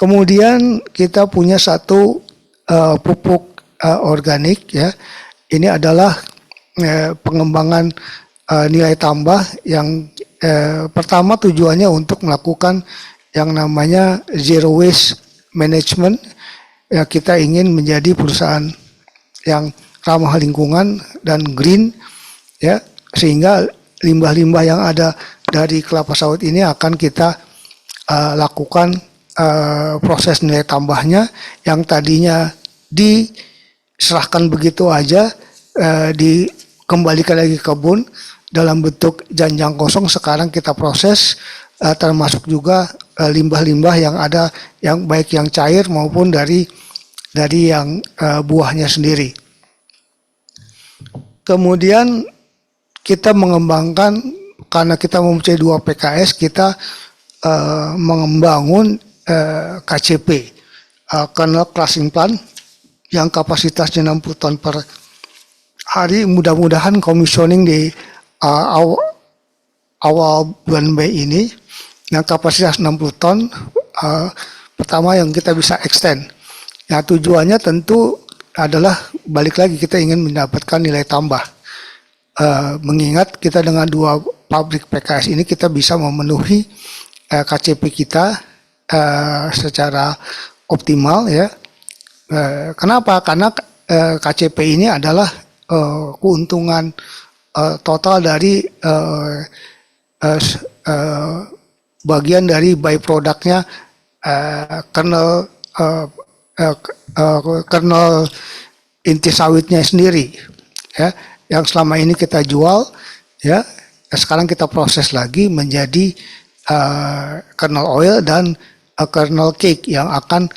Kemudian kita punya satu pupuk organik ya. Ini adalah pengembangan nilai tambah yang pertama tujuannya untuk melakukan yang namanya zero waste management. Ya, kita ingin menjadi perusahaan yang ramah lingkungan dan green ya, sehingga limbah-limbah yang ada dari kelapa sawit ini akan kita lakukan proses nilai tambahnya yang tadinya diserahkan begitu aja, dikembalikan lagi ke kebun dalam bentuk janjang kosong. Sekarang kita proses, termasuk juga limbah-limbah yang ada, yang baik yang cair maupun dari yang buahnya sendiri. Kemudian kita mengembangkan, karena kita mempunyai 2 PKS, kita membangun KCP, Kernel Crushing Plant, yang kapasitasnya 60 ton per hari. Mudah-mudahan commissioning di awal bulan Mei ini, yang kapasitas 60 ton, pertama yang kita bisa extend. Nah, tujuannya tentu adalah balik lagi kita ingin mendapatkan nilai tambah. Mengingat kita dengan 2 pabrik PKS ini kita bisa memenuhi KCP kita secara optimal ya. Kenapa? Karena KCP ini adalah keuntungan total dari bagian dari byproductnya kernel inti sawitnya sendiri ya, yang selama ini kita jual ya, sekarang kita proses lagi menjadi kernel oil dan kernel cake yang akan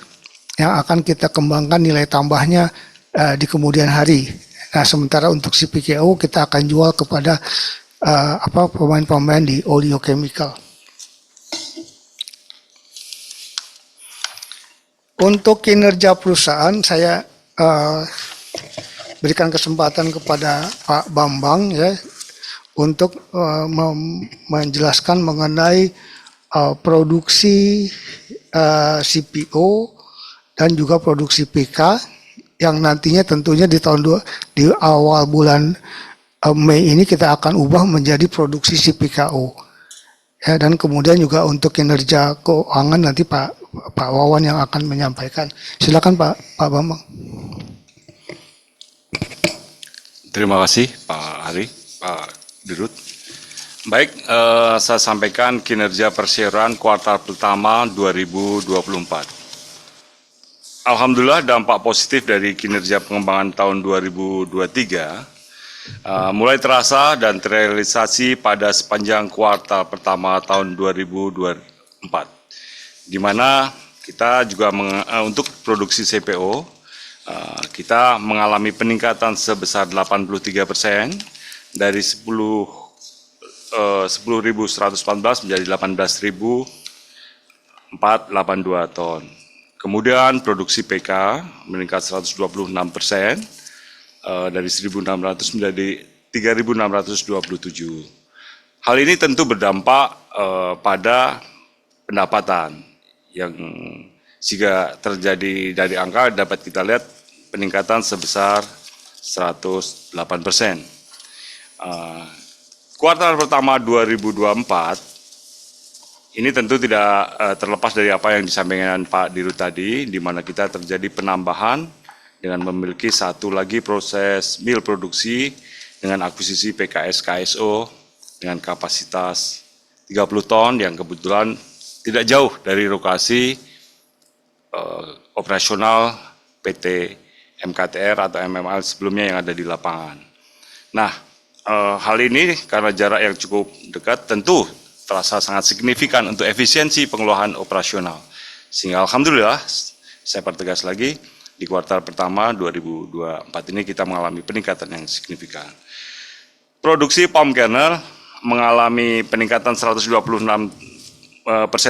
kita kembangkan nilai tambahnya di kemudian hari. Nah, sementara untuk CPKO kita akan jual kepada pemain-pemain di oleochemical. Untuk kinerja perusahaan, saya berikan kesempatan kepada Pak Bambang ya untuk menjelaskan mengenai produksi CPO dan juga produksi PK yang nantinya tentunya di awal bulan Mei ini kita akan ubah menjadi produksi CPKO. Ya, dan kemudian juga untuk kinerja keuangan nanti Pak Wawan yang akan menyampaikan. Silakan Pak Bambang. Terima kasih Pak Hari, Pak Dirut. Baik, saya sampaikan kinerja perseroan kuartal pertama 2024. Alhamdulillah dampak positif dari kinerja pengembangan tahun 2023 mulai terasa dan terrealisasi pada sepanjang kuartal pertama tahun 2024, di mana kita juga untuk produksi CPO kita mengalami peningkatan sebesar 83% dari 10.114 menjadi 18.482 ton. Kemudian produksi PK meningkat 126% dari 1.600 menjadi 3.627. Hal ini tentu berdampak pada pendapatan yang jika terjadi dari angka dapat kita lihat peningkatan sebesar 108%. Kuartal pertama 2024 ini tentu tidak terlepas dari apa yang disampaikan Pak Dirut tadi, di mana kita terjadi penambahan dengan memiliki satu lagi proses mill produksi dengan akuisisi PKS KSO dengan kapasitas 30 ton yang kebetulan tidak jauh dari lokasi operasional PT MKTR atau MML sebelumnya yang ada di lapangan. Nah, hal ini karena jarak yang cukup dekat tentu terasa sangat signifikan untuk efisiensi pengelolaan operasional. Sehingga alhamdulillah, saya pertegas lagi, di kuartal pertama 2024 ini kita mengalami peningkatan yang signifikan. Produksi palm kernel mengalami peningkatan 126%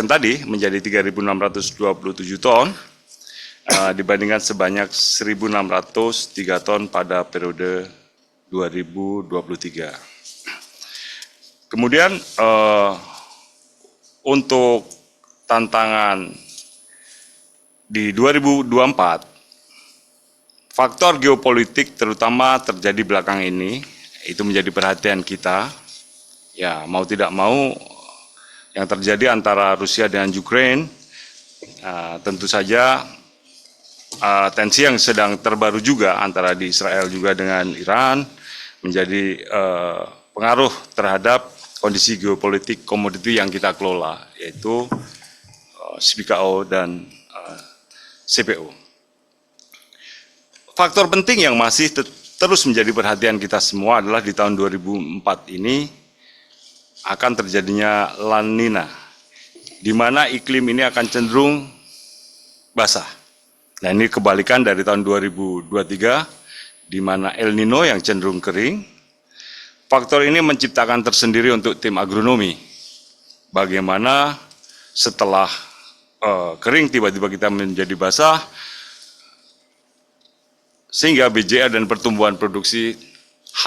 tadi menjadi 3.627 ton dibandingkan sebanyak 1.603 ton pada periode 2023. Kemudian untuk tantangan di 2024, faktor geopolitik terutama terjadi belakang ini, itu menjadi perhatian kita. Ya, mau tidak mau, yang terjadi antara Rusia dengan Ukraina, tentu saja tensi yang sedang terbaru juga antara di Israel juga dengan Iran, menjadi pengaruh terhadap kondisi geopolitik komoditi yang kita kelola, yaitu CPKO dan CPO. Faktor penting yang masih terus menjadi perhatian kita semua adalah di tahun 2004 ini akan terjadinya La Nina, di mana iklim ini akan cenderung basah. Nah, ini kebalikan dari tahun 2023, di mana El Nino yang cenderung kering. Faktor ini menciptakan tersendiri untuk tim agronomi. Bagaimana setelah kering tiba-tiba kita menjadi basah, sehingga BJR dan pertumbuhan produksi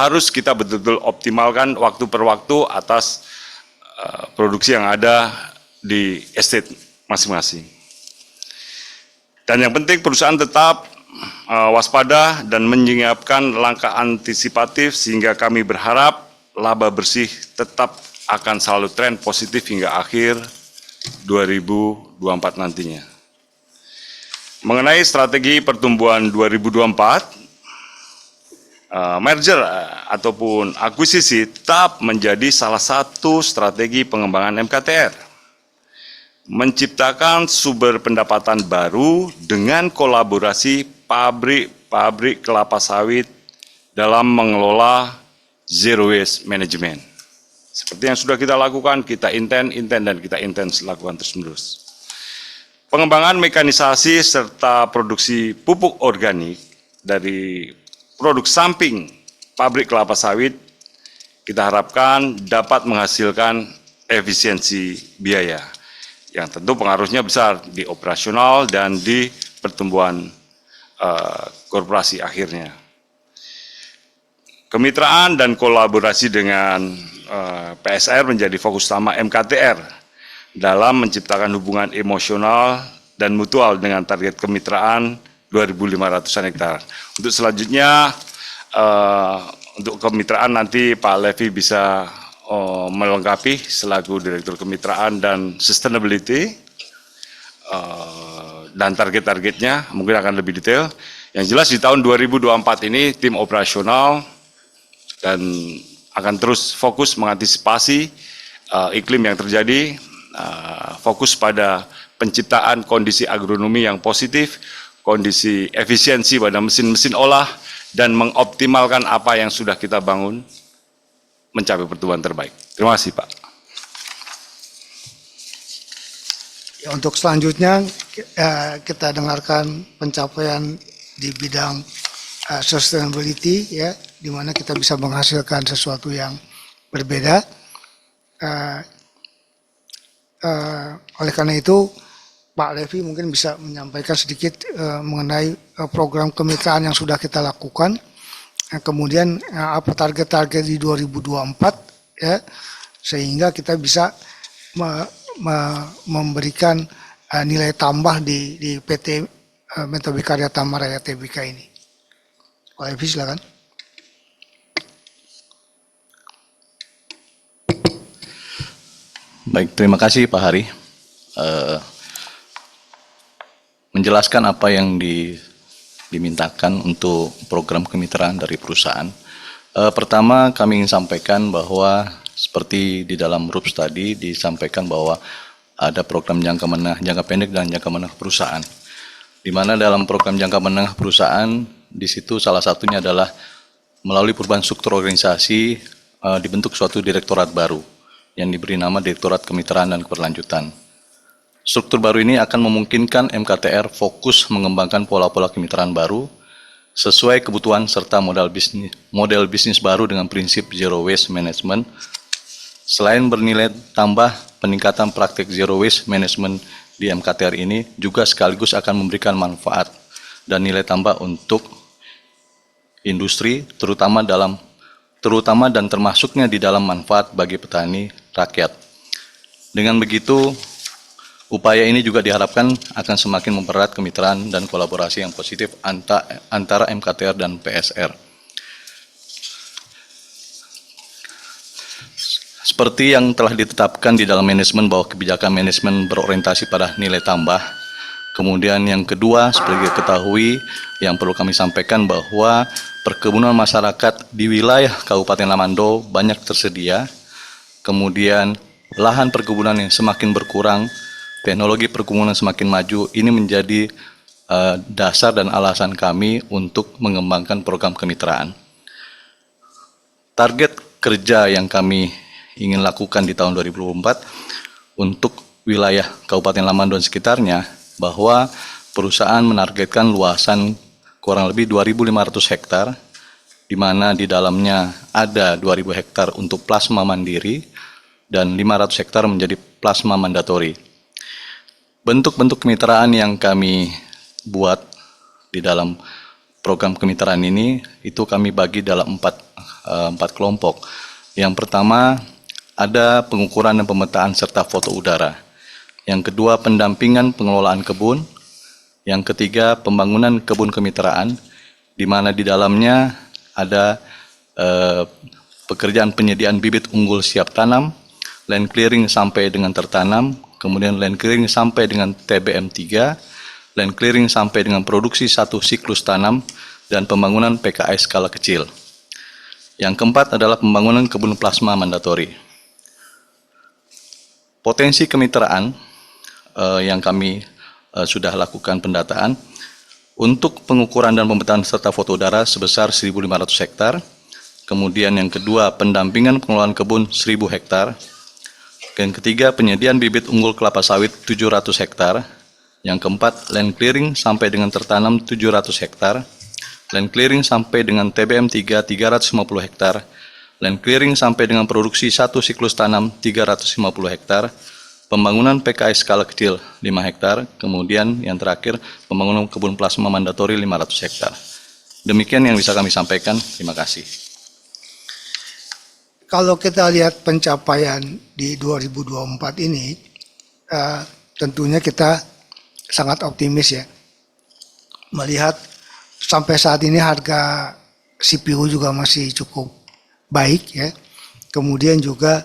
harus kita betul-betul optimalkan waktu per waktu atas produksi yang ada di estate masing-masing. Dan yang penting perusahaan tetap waspada dan menyiapkan langkah antisipatif sehingga kami berharap laba bersih tetap akan selalu tren positif hingga akhir 2024 nantinya. Mengenai strategi pertumbuhan 2024, merger ataupun akuisisi tetap menjadi salah satu strategi pengembangan MKTR. Menciptakan sumber pendapatan baru dengan kolaborasi pabrik kelapa sawit dalam mengelola zero waste management. Seperti yang sudah kita lakukan, kita intens lakukan terus-menerus. Pengembangan mekanisasi serta produksi pupuk organik dari produk samping pabrik kelapa sawit, kita harapkan dapat menghasilkan efisiensi biaya, yang tentu pengaruhnya besar di operasional dan di pertumbuhan korporasi akhirnya. Kemitraan dan kolaborasi dengan PSR menjadi fokus utama MKTR dalam menciptakan hubungan emosional dan mutual dengan target kemitraan 2.500-an hektar. Untuk selanjutnya, untuk kemitraan nanti Pak Levi bisa melengkapi selaku Direktur Kemitraan dan Sustainability, dan target-targetnya mungkin akan lebih detail. Yang jelas di tahun 2024 ini tim operasional dan akan terus fokus mengantisipasi iklim yang terjadi, fokus pada penciptaan kondisi agronomi yang positif, kondisi efisiensi pada mesin-mesin olah, dan mengoptimalkan apa yang sudah kita bangun mencapai pertumbuhan terbaik. Terima kasih, Pak. Ya, untuk selanjutnya kita dengarkan pencapaian di bidang sustainability, ya, di mana kita bisa menghasilkan sesuatu yang berbeda. Oleh karena itu, Pak Levi mungkin bisa menyampaikan sedikit mengenai program kemitraan yang sudah kita lakukan, kemudian apa target-target di 2024, ya, sehingga kita bisa memberikan nilai tambah di PT Metode Karya Tama Raya Tbk ini. Pak Levi, silakan. Baik, terima kasih Pak Hari. Menjelaskan apa yang dimintakan untuk program kemitraan dari perusahaan. Pertama, kami ingin sampaikan bahwa seperti di dalam RUPS tadi disampaikan bahwa ada program jangka menengah, jangka pendek dan jangka menengah perusahaan. Di mana dalam program jangka menengah perusahaan, di situ salah satunya adalah melalui perubahan struktur organisasi dibentuk suatu direktorat baru yang diberi nama Direktorat Kemitraan dan Keberlanjutan. Struktur baru ini akan memungkinkan MKTR fokus mengembangkan pola-pola kemitraan baru sesuai kebutuhan serta model bisnis baru dengan prinsip zero waste management. Selain bernilai tambah peningkatan praktik zero waste management di MKTR ini juga sekaligus akan memberikan manfaat dan nilai tambah untuk industri terutama dan termasuknya di dalam manfaat bagi petani rakyat. Dengan begitu, Upaya ini juga diharapkan akan semakin mempererat kemitraan dan kolaborasi yang positif antara MKTR dan PSR. Seperti yang telah ditetapkan di dalam manajemen bahwa kebijakan manajemen berorientasi pada nilai tambah. Kemudian yang kedua, seperti diketahui, yang perlu kami sampaikan bahwa perkebunan masyarakat di wilayah Kabupaten Lamando banyak tersedia. Kemudian lahan perkebunan yang semakin berkurang, teknologi perkebunan semakin maju, ini menjadi dasar dan alasan kami untuk mengembangkan program kemitraan. Target kerja yang kami ingin lakukan di tahun 2024 untuk wilayah Kabupaten Lamando dan sekitarnya, bahwa perusahaan menargetkan luasan kurang lebih 2.500 hektar, di mana di dalamnya ada 2.000 hektar untuk plasma mandiri dan 500 hektar menjadi plasma mandatori. Bentuk-bentuk kemitraan yang kami buat di dalam program kemitraan ini itu kami bagi dalam empat kelompok. Yang pertama ada pengukuran dan pemetaan serta foto udara. Yang kedua pendampingan pengelolaan kebun. Yang ketiga pembangunan kebun kemitraan, di mana di dalamnya ada pekerjaan penyediaan bibit unggul siap tanam, land clearing sampai dengan tertanam, kemudian land clearing sampai dengan TBM 3, land clearing sampai dengan produksi satu siklus tanam, dan pembangunan PKS skala kecil. Yang keempat adalah pembangunan kebun plasma mandatori. Potensi kemitraan yang kami sudah lakukan pendataan untuk pengukuran dan pemetaan serta foto udara sebesar 1.500 hektar. Kemudian yang kedua pendampingan pengelolaan kebun 1.000 hektar. Yang ketiga penyediaan bibit unggul kelapa sawit 700 hektar. Yang keempat land clearing sampai dengan tertanam 700 hektar. Land clearing sampai dengan TBM 3 350 hektar. Land clearing sampai dengan produksi satu siklus tanam 350 hektar. Pembangunan PKS skala kecil 5 hektar. Kemudian yang terakhir pembangunan kebun plasma mandatori 500 hektar. Demikian yang bisa kami sampaikan. Terima kasih. Kalau kita lihat pencapaian di 2024 ini, tentunya kita sangat optimis ya. Melihat sampai saat ini harga CPU juga masih cukup baik ya. Kemudian juga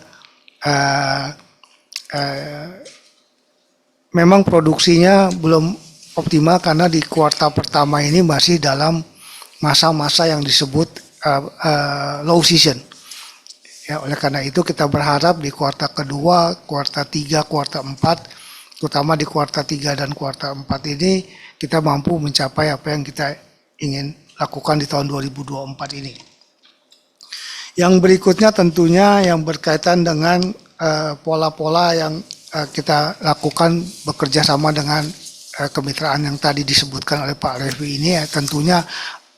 memang produksinya belum optimal karena di kuartal pertama ini masih dalam masa-masa yang disebut low season. Ya, oleh karena itu kita berharap di kuartal kedua, kuartal 3, kuartal 4, terutama di kuartal 3 dan kuartal 4 ini kita mampu mencapai apa yang kita ingin lakukan di tahun 2024 ini. Yang berikutnya tentunya yang berkaitan dengan pola-pola yang kita lakukan bekerja sama dengan kemitraan yang tadi disebutkan oleh Pak Refli ini ya, tentunya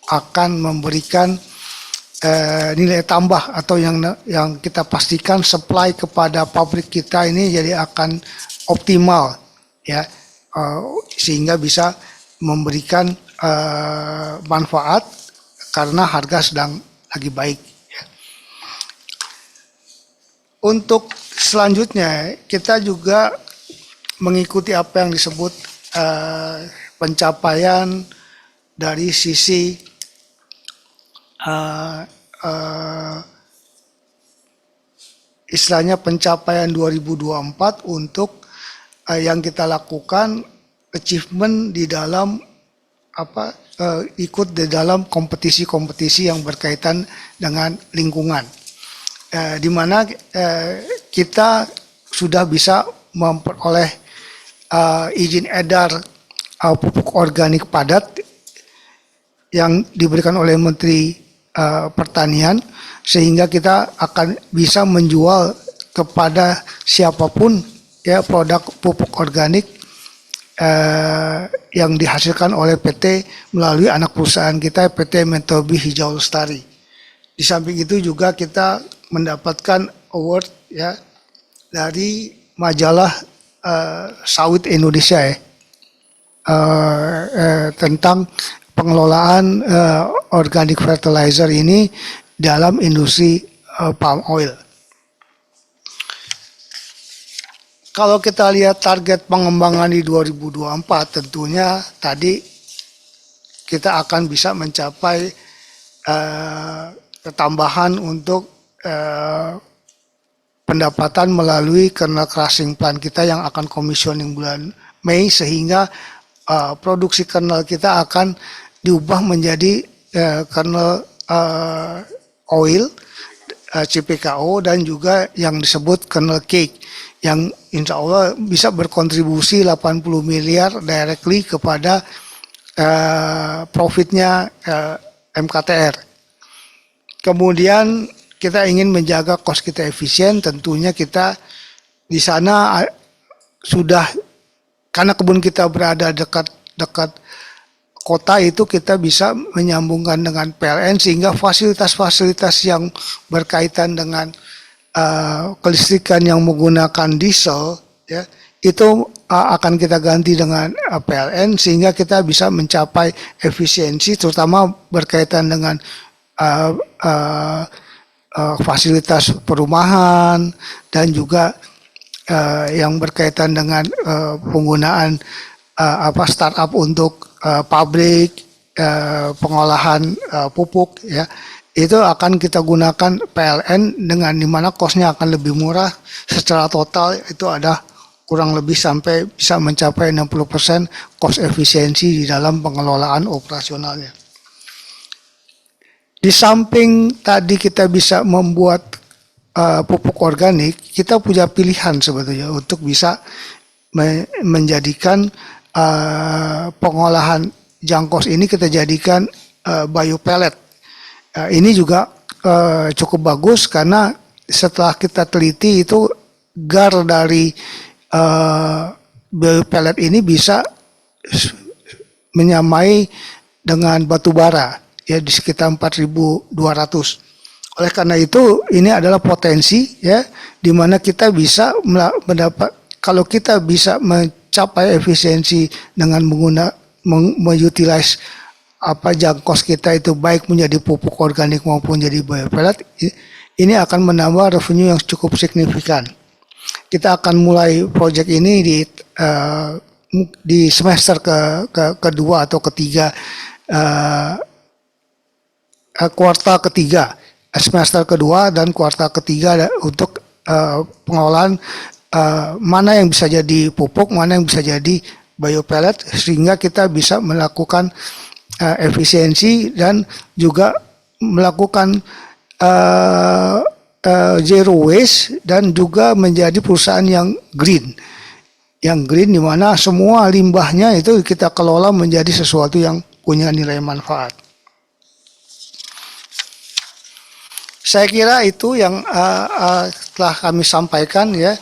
akan memberikan nilai tambah atau yang kita pastikan supply kepada pabrik kita ini jadi akan optimal ya, sehingga bisa memberikan manfaat karena harga sedang lagi baik ya. Untuk selanjutnya kita juga mengikuti apa yang disebut pencapaian dari sisi istilahnya pencapaian 2024 untuk yang kita lakukan achievement di dalam ikut di dalam kompetisi-kompetisi yang berkaitan dengan lingkungan, di mana kita sudah bisa memperoleh izin edar pupuk organik padat yang diberikan oleh Menteri Pertanian, sehingga kita akan bisa menjual kepada siapapun ya produk pupuk organik yang dihasilkan oleh PT melalui anak perusahaan kita PT Mentobi Hijau Lestari. Di samping itu juga kita mendapatkan award ya dari majalah Sawit Indonesia ya, tentang pengelolaan organic fertilizer ini dalam industri palm oil. kalau kita lihat target pengembangan di 2024, tentunya tadi kita akan bisa mencapai tambahan untuk pendapatan melalui kernel crushing plant kita yang akan commissioning bulan Mei, sehingga produksi kernel kita akan diubah menjadi kernel oil CPKO dan juga yang disebut kernel cake yang insya Allah bisa berkontribusi 80 miliar directly kepada profitnya MKTR. Kemudian kita ingin menjaga cost kita efisien, tentunya kita di sana sudah, karena kebun kita berada dekat kota, itu kita bisa menyambungkan dengan PLN sehingga fasilitas-fasilitas yang berkaitan dengan kelistrikan yang menggunakan diesel ya, itu akan kita ganti dengan PLN sehingga kita bisa mencapai efisiensi, terutama berkaitan dengan fasilitas perumahan dan juga yang berkaitan dengan penggunaan startup untuk pabrik pengolahan pupuk ya, itu akan kita gunakan PLN dengan dimana kosnya akan lebih murah. Secara total itu ada kurang lebih sampai bisa mencapai 60% cost efisiensi di dalam pengelolaan operasionalnya. Di samping tadi kita bisa membuat pupuk organik, kita punya pilihan sebetulnya untuk bisa menjadikan pengolahan jangkos ini kita jadikan biopellet. Ini juga cukup bagus karena setelah kita teliti itu gar dari biopellet ini bisa menyamai dengan batu bara ya di sekitar 4.200. Oleh karena itu ini adalah potensi ya di mana kita bisa mendapat, kalau kita bisa mencapai efisiensi dengan mengutilize jangkos kita itu baik menjadi pupuk organik maupun jadi biopellet, ini akan menambah revenue yang cukup signifikan. Kita akan mulai proyek ini di semester kedua atau ketiga, kuartal ketiga, semester kedua dan kuartal ketiga untuk pengolahan mana yang bisa jadi pupuk, mana yang bisa jadi biopellet, sehingga kita bisa melakukan efisiensi dan juga melakukan zero waste dan juga menjadi perusahaan yang green. Yang green di mana semua limbahnya itu kita kelola menjadi sesuatu yang punya nilai manfaat. Saya kira itu yang telah kami sampaikan ya.